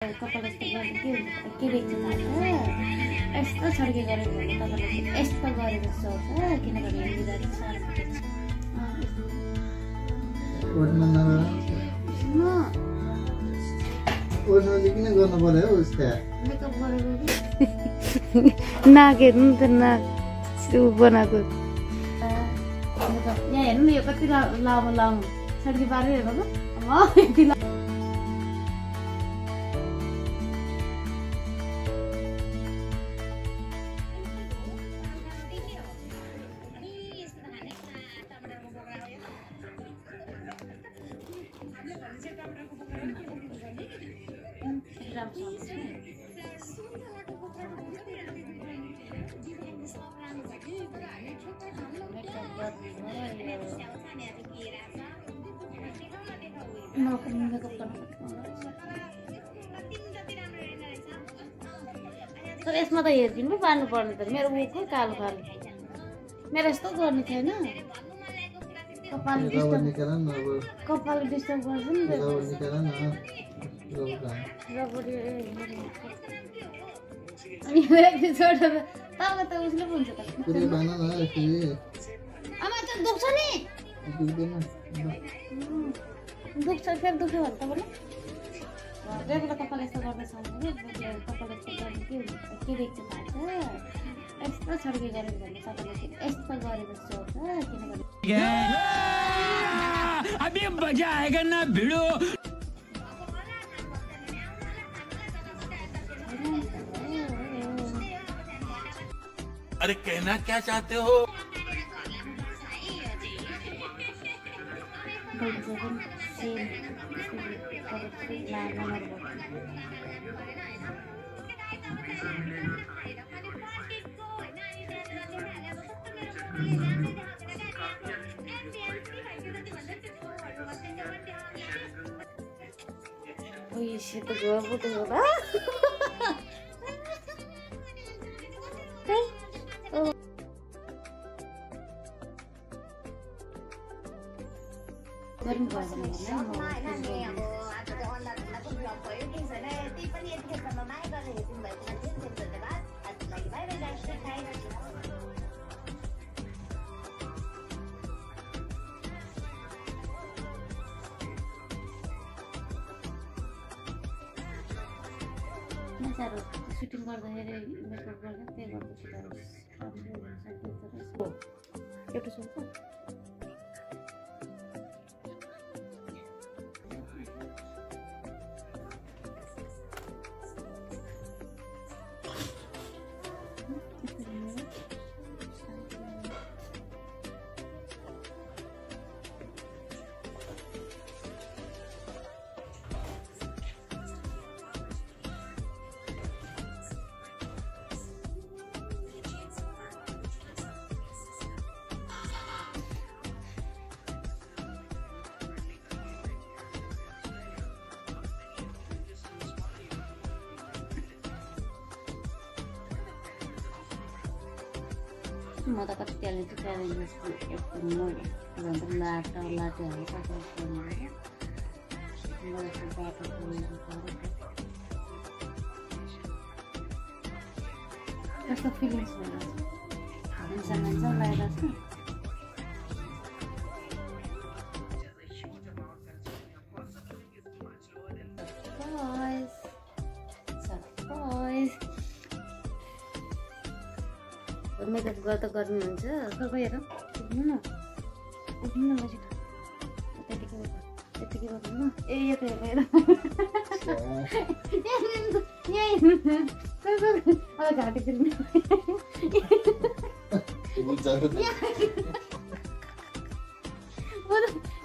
कपाल यस्तो गर्नु के देख्छ थाहा यस्तो छड्के गरेको भने तपाईँलाई यस्तो गरेको जस्तो हुन्छ किनभने हिँड्दाखेरि साह्रो फुटेको छ किन गर्नु पर्यो हौ उसका मेकअप गरेको नाक हेर्नु त नाक बनाएको यहाँ हेर्नु न यो कति लामो लामो छड्के पारेर हेर्नु त तर यसमा त हेरिदिनु पो पार्नु पर्ने त मेरो मुखै कालो कालो मेरो यस्तो गर्ने थिएन कपाल डिस्टर्ब गर्छ नि त अनि तपाईँ त उसले पो हुन्छ त आमा त दुख्छ नि दुख्छ फेरि दुख्यो भने तपाईँले बेला कपाल यस्तो गर्दैछ भने कपाल यस्तो गर्नु के देख्छ थाहा यस्तो छड्के गरेको भने तपाईँले यस्तो गरेको जस्तो हुन्छ किनभने अरे कहना क्या चाहते हो Shit, the girl with the shooting गर्दाखेरि मेकअप गर्दा त्यही गर्दैछु एउटा सोच म त कति ट्यालेन्ट लाटे कस्तो फिलिङ्स भइरहेछ लगाइरहेको मेकअप गर्दा गर्नुहुन्छ खै हेरौँ उठ्नु न नजिक त्यतिकै गर्नु न ए यो त हेर घाँटी फिल्म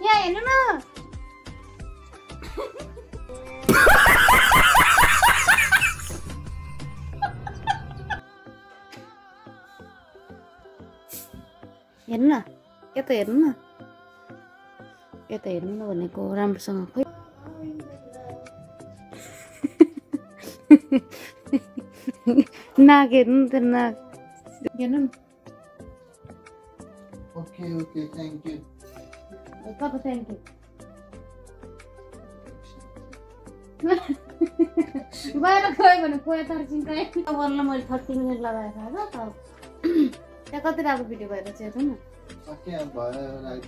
यहाँ हेर्नु न हेर्नु न यता हेर्नु न भनेको राम्रोसँग खोइ नाक हेर्नु त नाक हेर्नु न okay thank you papa thank you बाहिर गयो भने कोही तर्सिन्छ बल्ल मैले 30 मिनट लगाएर त त्यहाँ कति राम्रो भिडियो भएर चाहिँ हेर्नु न सके भयो राइट